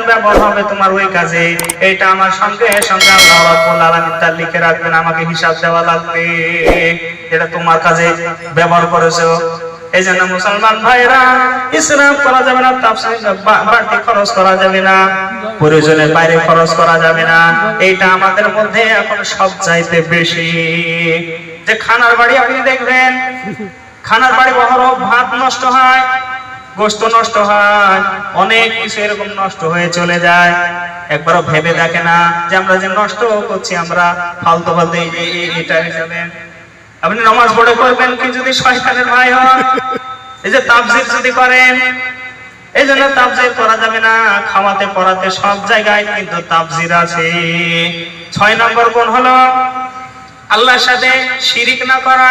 ব্যবহার হবে তোমার ওই কাজে, এটা আমার সঙ্গে সঙ্গে আল্লাহ রাব্বুল আলামিন তার লিখে রাখবেন, আমাকে হিসাব দেওয়া লাগবে, এটা তোমার কাজে ব্যবহার করেছো। এই জন্য মুসলমান ভাইরা, ইসরাফ করা যাবে না, বাড়তি খরচ করা যাবে না, প্রয়োজনের বাইরে খরচ করা যাবে না। এইটা আমাদের মধ্যে এখন সব চাইতে বেশি। যে খানার বাড়ি আপনি দেখবেন, খানার বাড়ি বহর ভাত নষ্ট হয়, গোশত নষ্ট হয়, অনেক কিছু এরকম নষ্ট হয়ে চলে যায়। একবারও ভেবে দেখে না যে আমরা যে নষ্ট করছি, আমরা ফালতু ফালতু এটা হিসাবে। আপনি নামাজ পড়ে করবেন কি যদি শয়তানের ভাই হন, এই যে তাফসীর যদি করেন, এই জন্য তাফসীর করা যাবে না। খাওয়াতে পড়াতে সব জায়গায় কিন্তু তাফসীর আছে। 6 নম্বর গুণ হলো আল্লাহর সাথে শিরিক না করা।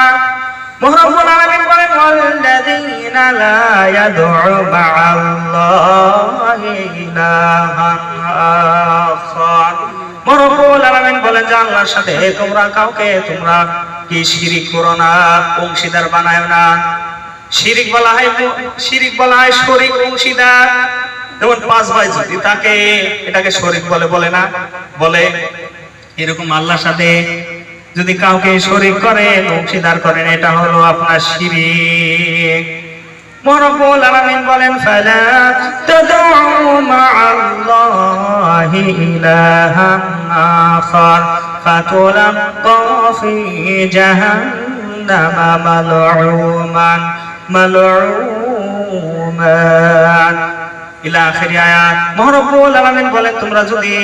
রব্বুল আলামিন বলেন, ওয়াল্লাযীনা লা ইয়াদউ মা'আল্লাহি ইলাহান আখার। রব্বুল আলামিন বলেন যে আল্লাহর সাথে তোমরা কাউকে তোমরা কি শিরিক করো না, অংশীদার বানায় না। শিরিক বলা হয় শরীক অংশীদার। যেমন 5 ভাই যদি তাকে, এটাকে শরীক বলে না, বলে এরকম আল্লাহর সাথে যদি কাউকে শরীক করেন, অংশীদার করেন, এটা হলো আপনার শিরিক। রব্বুল আলামিন বলেন, ফালা তাদউ মা'আল্লাহি ইলাহান আখার ফাতুলাক্কা ফি জাহান্নামা মালউমান ইলা আখির আয়াত। রব্বুল আলামিন বলেন, তোমরা যদি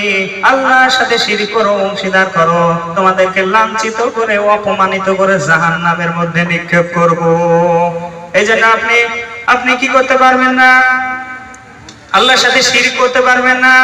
আল্লাহর সাথে শিরক করো, অংশীদার করো, তোমাদেরকে লাঞ্ছিত করে, অপমানিত করে জাহান্নামের মধ্যে নিক্ষেপ করব। এই জন্য আপনি কি করতে পারবেন না? আল্লাহর সাথে শিরক করতে পারবেন না।